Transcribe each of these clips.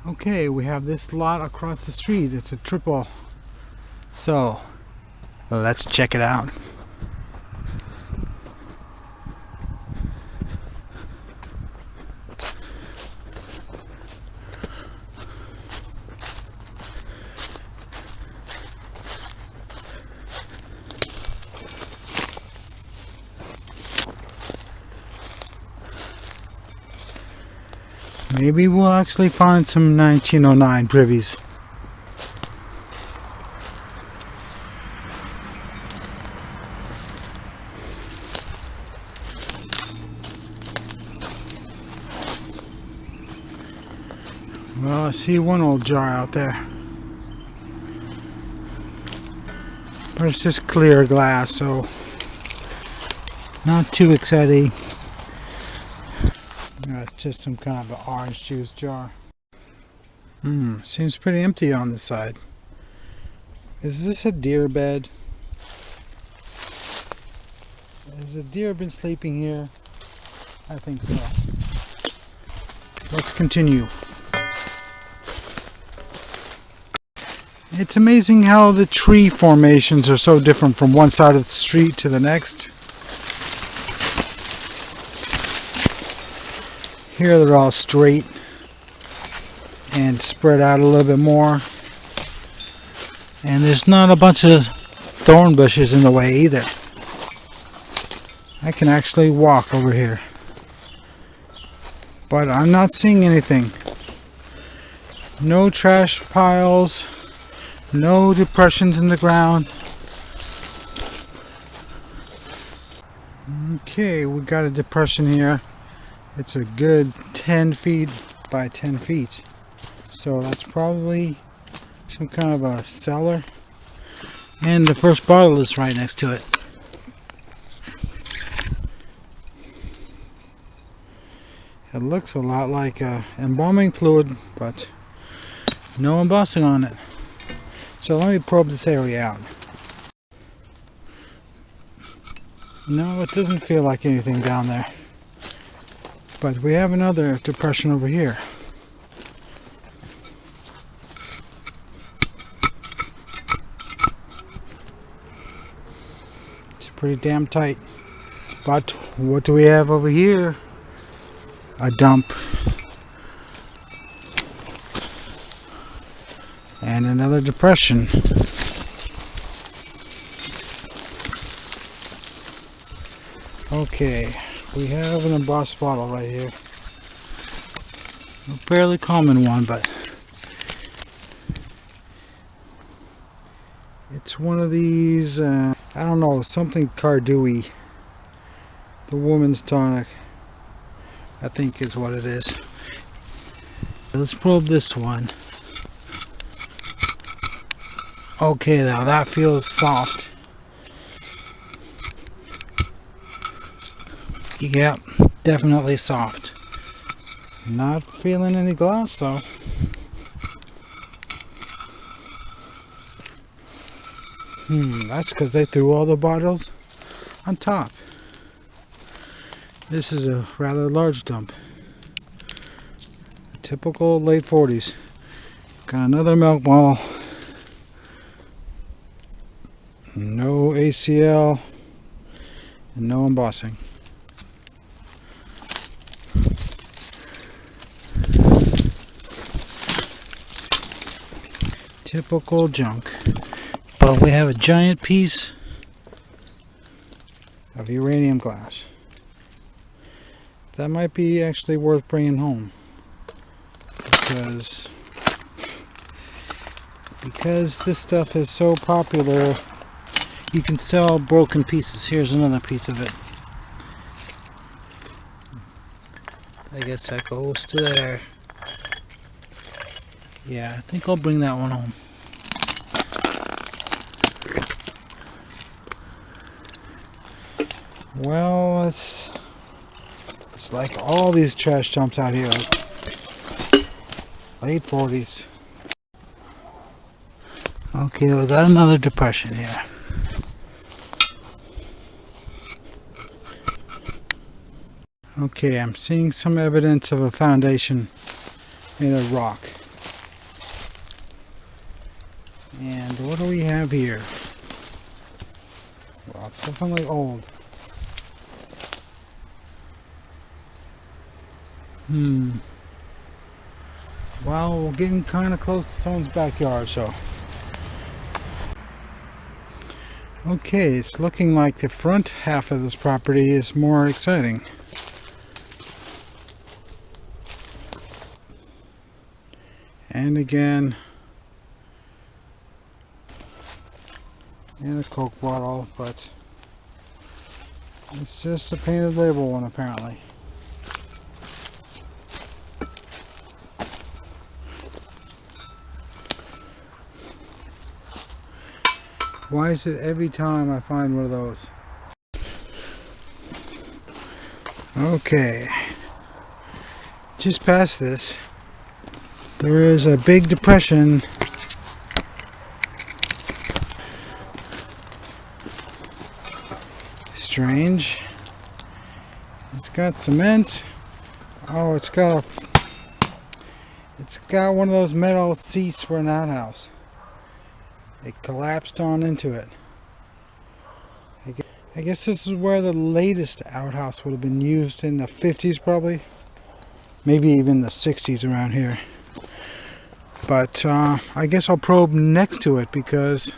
Okay, we have this lot across the street. It's a triple. So, let's check it out. Maybe we'll actually find some 1909 privies. Well, I see one old jar out there. But it's just clear glass, so not too exciting. It's just some kind of an orange juice jar. Seems pretty empty on this side. Is this a deer bed? Has a deer been sleeping here? I think so. Let's continue. It's amazing how the tree formations are so different from one side of the street to the next. Here they're all straight and spread out a little bit more. And there's not a bunch of thorn bushes in the way either. I can actually walk over here. But I'm not seeing anything. No trash piles. No depressions in the ground. Okay, we got a depression here. It's a good 10 feet by 10 feet. So that's probably some kind of a cellar. And the first bottle is right next to it. It looks a lot like embalming fluid, but no embossing on it. So let me probe this area out. No, it doesn't feel like anything down there. But we have another depression over here. It's pretty damn tight. But what do we have over here? A dump. And another depression. Okay, we have an embossed bottle right here. A fairly common one, but it's one of these, I don't know, something Cardui. The woman's tonic, I think is what it is. Let's probe this one. Okay, now that feels soft. Yep, definitely soft. Not feeling any gloss though. That's because they threw all the bottles on top. This is a rather large dump. A typical late 40s. Got another milk bottle. No ACL and no embossing. Typical junk. But we have a giant piece of uranium glass. That might be actually worth bringing home. Because this stuff is so popular, you can sell broken pieces. Here's another piece of it. I guess that goes to there. Yeah, I think I'll bring that one home. Well, it's like all these trash dumps out here. Late 40s. Okay, we got another depression here. Okay, I'm seeing some evidence of a foundation in a rock. And what do we have here? Well, it's definitely old. Well, we're getting kind of close to someone's backyard, so. Okay, it's looking like the front half of this property is more exciting. And again, and a Coke bottle, but it's just a painted label one apparently. Why is it every time I find one of those? Okay, just past this, there is a big depression. Strange. It's got cement. Oh, it's got one of those metal seats for an outhouse. It collapsed on into it. I guess this is where the latest outhouse would have been used in the 50s probably. Maybe even the 60s around here. But I guess I'll probe next to it because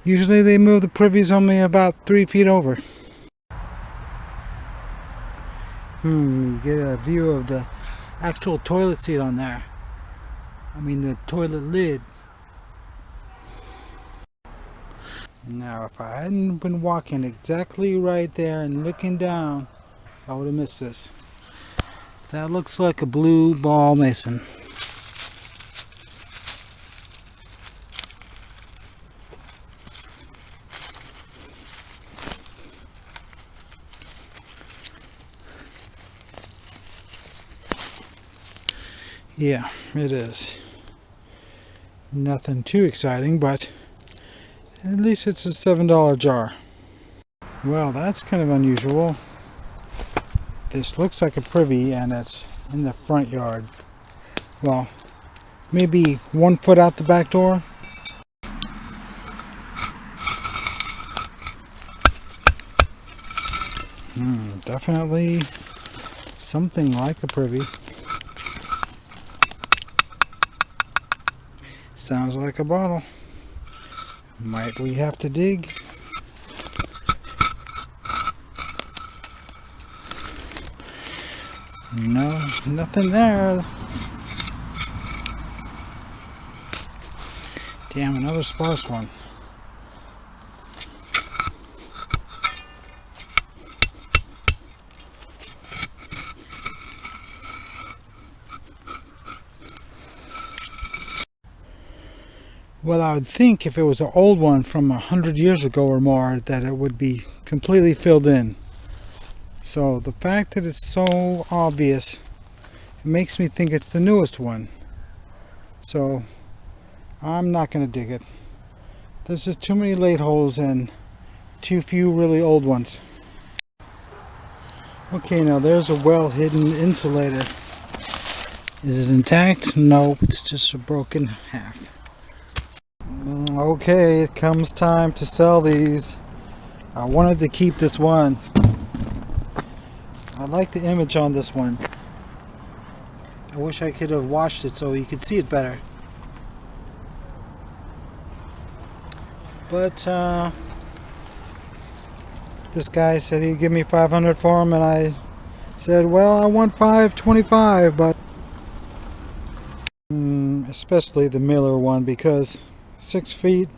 usually they move the privies only about 3 feet over. You get a view of the actual toilet seat on there. I mean the toilet lid. Now if I hadn't been walking exactly right there and looking down, I would have missed this. That looks like a blue ball mason. Yeah, it is. Nothing too exciting, but at least it's a $7 jar. Well, that's kind of unusual. This looks like a privy and it's in the front yard. Well, maybe 1 foot out the back door. Definitely something like a privy. Sounds like a bottle. Might we have to dig? No, nothing there. Damn, another sparse one. Well, I would think if it was an old one from 100 years ago or more that it would be completely filled in. So the fact that it's so obvious, it makes me think it's the newest one. So I'm not going to dig it. There's just too many late holes and too few really old ones. Okay, now there's a well-hidden insulator. Is it intact? No, it's just a broken half. Okay, it comes time to sell these. I wanted to keep this one. I like the image on this one. I wish I could have washed it so you could see it better. But this guy said he'd give me $500 for them, and I said, well, I want $525, but especially the Miller one, because 6 feet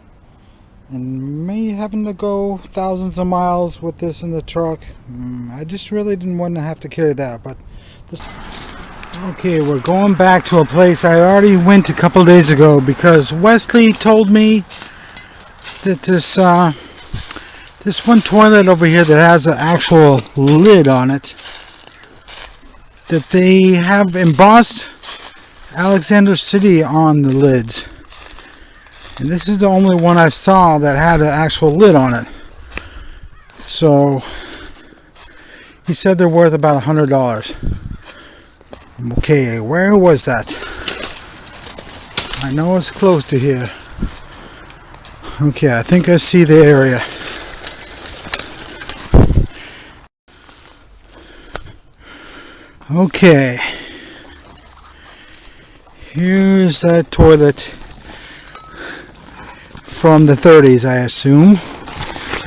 and me having to go thousands of miles with this in the truck, I just really didn't want to have to carry that. But this, okay, we're going back to a place I already went a couple days ago because Wesley told me that this one toilet over here that has an actual lid on it, that they have embossed Alexander City on the lids. And this is the only one I saw that had an actual lid on it. So he said they're worth about $100. Okay, where was that? I know it's close to here. Okay, I think I see the area. Okay. Here's that toilet from the 30s, I assume.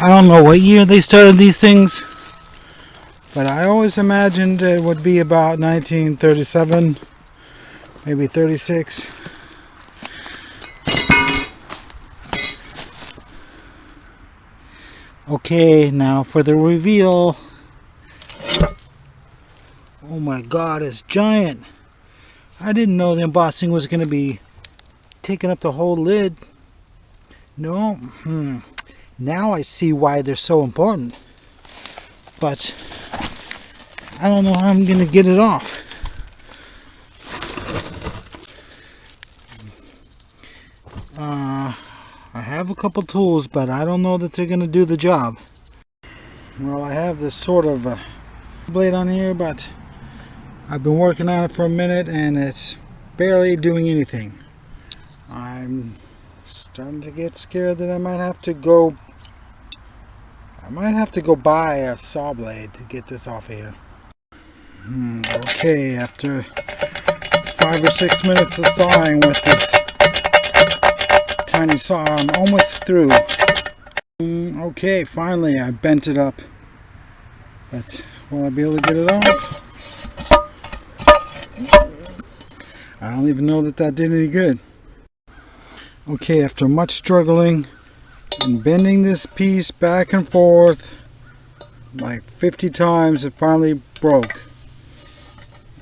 I don't know what year they started these things, but I always imagined it would be about 1937, maybe 36. Okay, now for the reveal. Oh my god, it's giant. I didn't know the embossing was going to be taking up the whole lid. No, now I see why they're so important. But I don't know how I'm going to get it off. I have a couple tools, but I don't know that they're going to do the job. Well, I have this sort of blade on here, but I've been working on it for a minute and it's barely doing anything. I'm starting to get scared that I might have to go buy a saw blade to get this off of here. Okay, after 5 or 6 minutes of sawing with this tiny saw, I'm almost through. Okay, finally I bent it up, but will I be able to get it off? I don't even know that did any good. Okay, after much struggling and bending this piece back and forth like 50 times, it finally broke.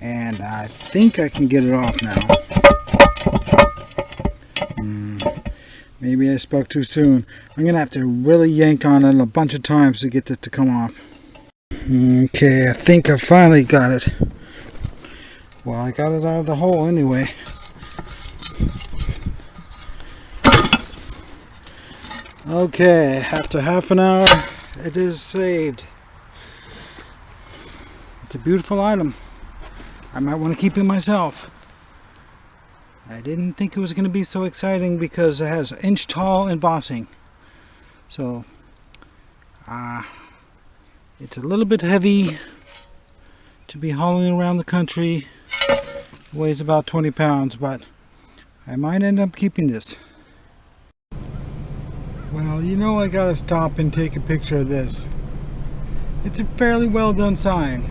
And I think I can get it off now. Maybe I spoke too soon. I'm going to have to really yank on it a bunch of times to get this to come off. Okay, I think I finally got it. Well, I got it out of the hole anyway. Okay, after half an hour, it is saved. It's a beautiful item. I might want to keep it myself. I didn't think it was going to be so exciting because it has inch-tall embossing. So, it's a little bit heavy to be hauling around the country. It weighs about 20 pounds, but I might end up keeping this. Well, you know I gotta stop and take a picture of this. It's a fairly well done sign.